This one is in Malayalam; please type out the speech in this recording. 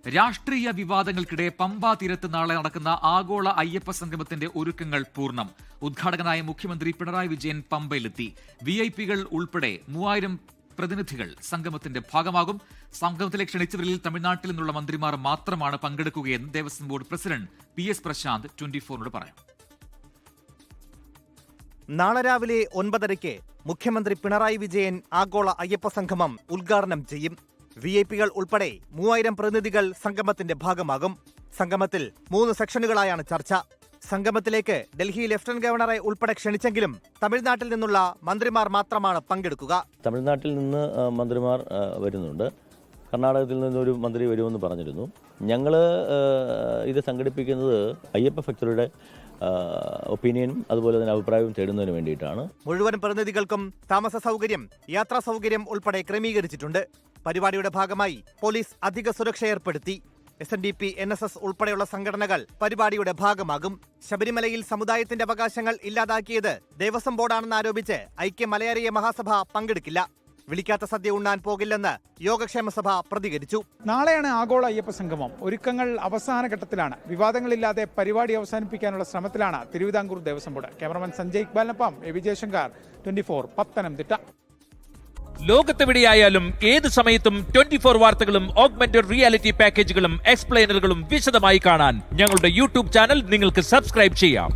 രാഷ്ട്രീയ വിവാദങ്ങൾക്കിടെ പമ്പാ തീരത്ത് നാളെ നടക്കുന്ന ആഗോള അയ്യപ്പ സംഗമത്തിന്റെ ഒരുക്കങ്ങൾ പൂർണ്ണം. ഉദ്ഘാടകനായ മുഖ്യമന്ത്രി പിണറായി വിജയൻ പമ്പയിലെത്തി. വിഐപികൾ ഉൾപ്പെടെ 3000 പ്രതിനിധികൾ സംഗമത്തിന്റെ ഭാഗമാകും. സംഗമത്തിലെ ക്ഷണിച്ചവരിൽ തമിഴ്നാട്ടിൽ നിന്നുള്ള മന്ത്രിമാർ മാത്രമാണ് പങ്കെടുക്കുകയെന്ന് Devaswom board president PS Prashanth 24 പറഞ്ഞു. നാളെ രാവിലെ 9:30 മുഖ്യമന്ത്രി പിണറായി വിജയൻ ആഗോള അയ്യപ്പ സംഗമം ഉദ്ഘാടനം ചെയ്യും. വിഐപികൾ ഉൾപ്പെടെ 3000 പ്രതിനിധികൾ സംഗമത്തിന്റെ ഭാഗമാകും. സംഗമത്തിൽ 3 സെക്ഷനുകളായാണ് ചർച്ച. സംഗമത്തിലേക്ക് ഡൽഹി ലഫ്റ്റനന്റ് ഗവർണറെ ഉൾപ്പെടെ ക്ഷണിച്ചെങ്കിലും തമിഴ്നാട്ടിൽ നിന്നുള്ള മന്ത്രിമാർ മാത്രമാണ് പങ്കെടുക്കുക. തമിഴ്നാട്ടിൽ നിന്ന് മന്ത്രിമാർ വരുന്നുണ്ട്. കർണാടകത്തിൽ നിന്നൊരു മന്ത്രി വരുമെന്ന് പറഞ്ഞിരുന്നു. ഞങ്ങൾ ഇത് സംഘടിപ്പിക്കുന്നത് അയ്യപ്പ ഭക്തരുടെ ഒപ്പീനിയനും അതുപോലെ തന്നെ അഭിപ്രായവും തേടുന്നതിന് വേണ്ടിയിട്ടാണ്. മുഴുവൻ പ്രതിനിധികൾക്കും താമസ സൗകര്യം, യാത്രാ സൗകര്യം ഉൾപ്പെടെ ക്രമീകരിച്ചിട്ടുണ്ട്. പരിപാടിയുടെ ഭാഗമായി പോലീസ് അധിക സുരക്ഷ ഏർപ്പെടുത്തി. SNDP, NSS ഉൾപ്പെടെയുള്ള സംഘടനകൾ പരിപാടിയുടെ ഭാഗമാകും. ശബരിമലയിൽ സമുദായത്തിന്റെ അവകാശങ്ങൾ ഇല്ലാതാക്കിയത് ദേവസ്വം ബോർഡാണെന്ന് ആരോപിച്ച് ഐക്യ മലയാളീയ മഹാസഭ പങ്കെടുക്കില്ല. വിളിക്കാത്ത സദ്യ ഉണ്ണാൻ പോകില്ലെന്ന് യോഗക്ഷേമ സഭ പ്രതികരിച്ചു. നാളെയാണ് ആഗോള അയ്യപ്പ സംഗമം. ഒരുക്കങ്ങൾ അവസാന ഘട്ടത്തിലാണ്. വിവാദങ്ങളില്ലാതെ പരിപാടി അവസാനിപ്പിക്കാനുള്ള ശ്രമത്തിലാണ് തിരുവിതാംകൂർ ദേവസ്വം ബോർഡ്. ക്യാമറമാൻ സഞ്ജയ് ഇക്ബാലിനൊപ്പം എ വി ജയശങ്കർ, 24 പത്തനംതിട്ട. ലോകത്തെവിടെയായാലും ഏത് സമയത്തും 24 വാർത്തകളും ഓഗ്മെന്റഡ് റിയാലിറ്റി പാക്കേജുകളും എക്സ്പ്ലെയിനറുകളും വിശദമായി കാണാൻ ഞങ്ങളുടെ YouTube ചാനൽ നിങ്ങൾക്ക് സബ്സ്ക്രൈബ് ചെയ്യാം.